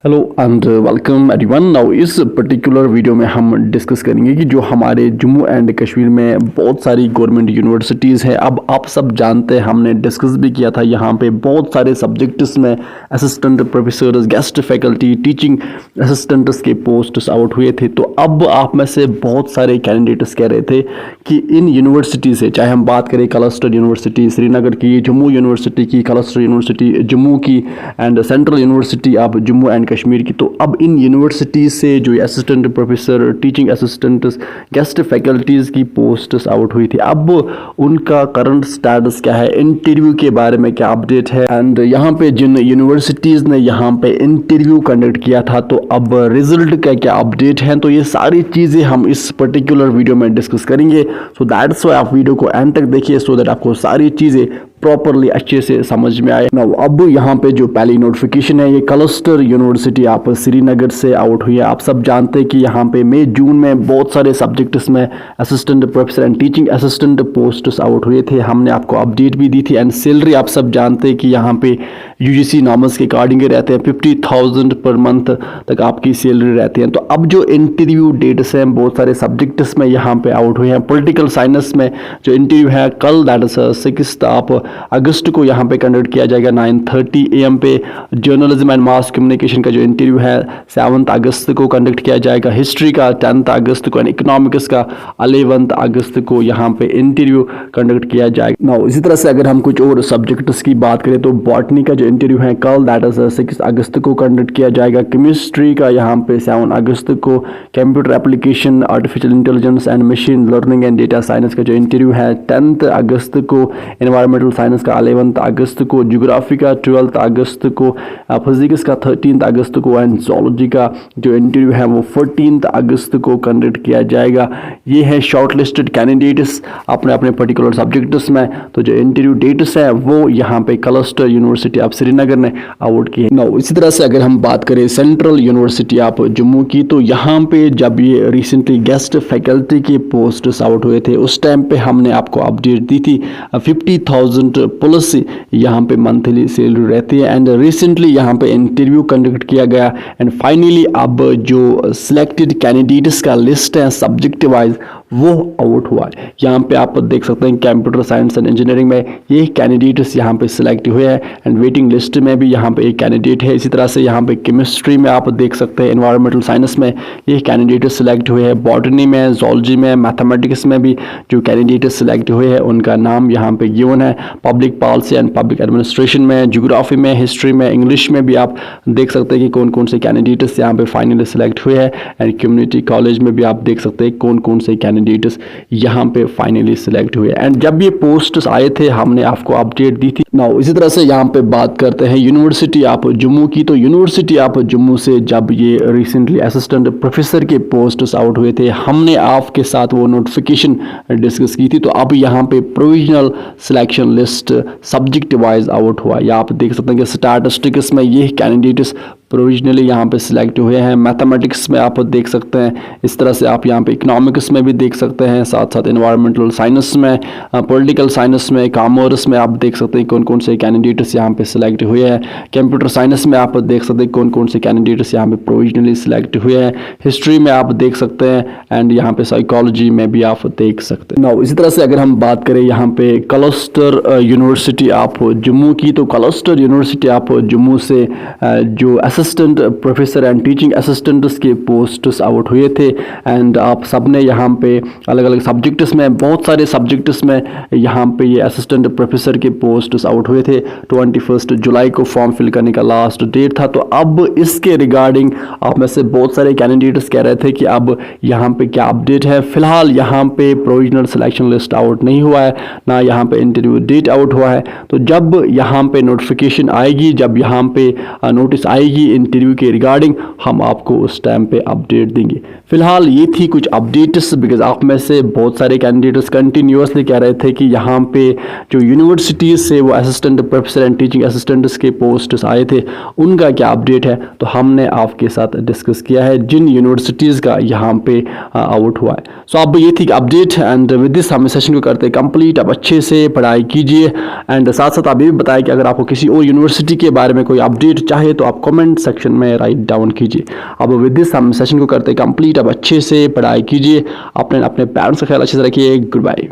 Hello and welcome everyone. Now इस particular video में हम डिस्कस करेंगे कि जो हमारे जम्मू एंड कश्मीर में बहुत सारी गवर्नमेंट यूनिवर्सिटीज़ हैं। अब आप सब जानते हैं, हमने डिस्कस भी किया था, यहाँ पे बहुत सारे सब्जेक्ट्स में assistant professors, guest faculty, teaching assistants के पोस्ट्स आउट हुए थे। तो अब आप में से बहुत सारे कैंडिडेट्स कह रहे थे कि इन यूनिवर्सिटी से, चाहे हम बात करें क्लस्टर यूनिवर्सिटी श्रीनगर की, जम्मू यूनिवर्सिटी की, क्लस्टर यूनिवर्सिटी जम्मू की एंड सेंट्रल यूनिवर्सिटी आप जम्मू एंड कश्मीर की, तो अब इन यूनिवर्सिटीज़ से जो assistant professor, teaching assistants, guest faculties की पोस्ट्स आउट हुई थी। अब उनका करंट स्टेटस क्या है, इंटरव्यू के बारे में क्या अपडेट है, एंड यहाँ पे जिन यूनिवर्सिटीज़ ने यहाँ पे इंटरव्यू कंडक्ट किया था तो अब रिजल्ट का क्या अपडेट है, तो ये सारी चीज़ें हम इस पर्टिकुलर वीडियो में डिस्कस करेंगे। सो दैट्स वाई आप वीडियो को एंड तक देखिए, सो दैट आपको सारी चीज़ें प्रॉपरली अच्छे से समझ में आए। नाउ अब यहाँ पे जो पहली नोटिफिकेशन है, ये क्लस्टर यूनिवर्सिटी आप श्रीनगर से आउट हुई है। आप सब जानते हैं कि यहाँ पे मई जून में बहुत सारे सब्जेक्ट्स में assistant professor and teaching assistant posts out हुए थे। हमने आपको अपडेट भी दी थी। एंड सैलरी आप सब जानते हैं कि यहाँ पे यूजीसी नॉर्म्स के अकॉर्डिंग रहते हैं 50,000 पर मंथ तक आपकी सैलरी रहती है। तो अब जो इंटरव्यू डेट्स हैं बहुत सारे सब्जेक्ट्स में यहाँ पे आउट हुए हैं। पॉलिटिकल साइंस में जो इंटरव्यू है कल, दैट इज 6 अगस्त को यहाँ पे कंडक्ट किया जाएगा 9:30 AM पे। जर्नलिज्म एंड मास कम्युनिकेशन का जो इंटरव्यू है 7 अगस्त को कंडक्ट किया जाएगा। हिस्ट्री का 10 अगस्त को एंड इकोनॉमिक्स का 11 अगस्त को यहाँ पे इंटरव्यू कंडक्ट किया जाएगा। नाउ इसी तरह से अगर हम कुछ और सब्जेक्ट्स की बात करें तो बॉटनी का जो इंटरव्यू है कल, दैट इज 6 अगस्त को कंडक्ट किया जाएगा। केमिस्ट्री का यहाँ पे 7 अगस्त को, computer application, artificial intelligence and machine learning and data science का जो इंटरव्यू है 10 अगस्त को, एनवायरमेंटल साइंस का 11 अगस्त को, ज्योग्राफी का 12 अगस्त को, फिजिक्स का 13 अगस्त को एंड जोलॉजी का जो इंटरव्यू है वो 14 अगस्त को कंडक्ट किया जाएगा। ये है शॉर्टलिस्टेड कैंडिडेट्स अपने अपने पर्टिकुलर सब्जेक्ट्स में। तो जो इंटरव्यू डेट्स है वो यहाँ पे क्लस्टर यूनिवर्सिटी आप श्रीनगर ने आउट की है। नाउ इसी तरह से अगर हम बात करें सेंट्रल यूनिवर्सिटी आप जम्मू की, तो यहाँ पे जब ये रिसेंटली गेस्ट फैकल्टी के पोस्ट आउट हुए थे उस टाइम पे हमने आपको अपडेट दी थी 50,000 प्लस यहाँ पे मंथली सैलरी रहती है। एंड रिसेंटली यहाँ पे इंटरव्यू कंडक्ट किया गया एंड फाइनली अब जो सिलेक्टेड कैंडिडेट्स का लिस्ट है सब्जेक्ट वाइज वो आउट हुआ है। यहाँ पे आप देख सकते हैं कंप्यूटर साइंस एंड इंजीनियरिंग में ये कैंडिडेट्स यहाँ पे सिलेक्ट हुए हैं एंड वेटिंग लिस्ट में भी यहाँ पे एक कैंडिडेट है। इसी तरह से यहाँ पे केमिस्ट्री में आप देख सकते हैं, एनवायरमेंटल साइंस में ये कैंडिडेट सिलेक्ट हुए हैं, बॉटनी में, जोलॉजी में, मैथमेटिक्स में भी जो कैंडिडेट सिलेक्ट हुए हैं उनका नाम यहाँ पे गिवन है। Public policy and public administration में, ज्योग्राफी में, हिस्ट्री में, इंग्लिश में भी आप देख सकते हैं कि कौन कौन से कैंडिडेट्स यहाँ पे फाइनली सिलेक्ट हुए हैं। एंड कम्युनिटी कॉलेज में भी आप देख सकते हैं कौन कौन से कैंडिडेट्स यहाँ पे फाइनली सिलेक्ट हुए। एंड जब ये पोस्ट्स आए थे हमने आपको अपडेट दी थी। नाउ इसी तरह से यहाँ पे बात करते हैं यूनिवर्सिटी आप जम्मू की, तो यूनिवर्सिटी आप जम्मू से जब ये रिसेंटली असिस्टेंट प्रोफेसर के पोस्ट्स आउट हुए थे हमने आपके साथ वो नोटिफिकेशन डिस्कस की थी। तो अब यहाँ पे provisional selection list subject wise out हुआ। या आप देख सकते हैं कि स्टैटिस्टिक्स में ये कैंडिडेट्स प्रोविजनली यहाँ पे सिलेक्ट हुए हैं। मैथमेटिक्स में आप देख सकते हैं, इस तरह से आप यहाँ पे इकोनॉमिक्स में भी देख सकते हैं, साथ साथ एनवायरमेंटल साइंस में, पॉलिटिकल साइंस में, कॉमर्स में आप देख सकते हैं कौन कौन से कैंडिडेट्स यहाँ पे सिलेक्ट हुए हैं। कंप्यूटर साइंस में आप देख सकते हैं कौन कौन से कैंडिडेट्स यहाँ पे प्रोविजनली सिलेक्ट हुए हैं। हिस्ट्री में आप देख सकते हैं एंड यहाँ पे साइकोलॉजी में भी आप देख सकते हैं। नाउ इसी तरह से अगर हम बात करें यहाँ पे क्लस्टर यूनिवर्सिटी आप जम्मू की, तो क्लस्टर यूनिवर्सिटी आप जम्मू से जो assistant professor and teaching assistants के पोस्ट्स आउट हुए थे। एंड आप सब ने यहाँ पे अलग अलग सब्जेक्ट्स में, बहुत सारे सब्जेक्ट्स में यहाँ पे ये असिस्टेंट प्रोफेसर के पोस्ट्स आउट हुए थे। 21 जुलाई को फॉर्म फिल करने का लास्ट डेट था। तो अब इसके रिगार्डिंग आप में से बहुत सारे कैंडिडेट्स कह रहे थे कि अब यहाँ पे क्या अपडेट है। फिलहाल यहाँ पे प्रोविजनल सिलेक्शन लिस्ट आउट नहीं हुआ है, ना यहाँ पे इंटरव्यू डेट आउट हुआ है। तो जब यहाँ पे नोटिफिकेशन आएगी, जब यहाँ पे नोटिस आएगी इंटरव्यू के रिगार्डिंग, हम आपको उस टाइम पे अपडेट देंगे। फिलहाल ये थी कुछ अपडेट्स, बिकॉज आप में से बहुत सारे कैंडिडेट्स कंटिन्यूसली कह रहे थे कि यहाँ पे जो यूनिवर्सिटीज़ से वो assistant professor and teaching assistants के पोस्ट्स आए थे उनका क्या अपडेट है। तो हमने आपके साथ डिस्कस किया है जिन यूनिवर्सिटीज़ का यहाँ पे आउट हुआ है। सो अब ये थी अपडेट एंड विद दिस हम सेशन को करते कंप्लीट। अब अच्छे से पढ़ाई कीजिए एंड साथ साथ आप ये भी बताएं कि अगर आपको किसी और यूनिवर्सिटी के बारे में कोई अपडेट चाहे तो आप कमेंट कमेंट सेक्शन में राइट डाउन कीजिए। अब विद दिस हम सेशन को करते कंप्लीट। अब अच्छे से पढ़ाई कीजिए, अपने पेरेंट्स का ख्याल अच्छे से रखिए। Good bye.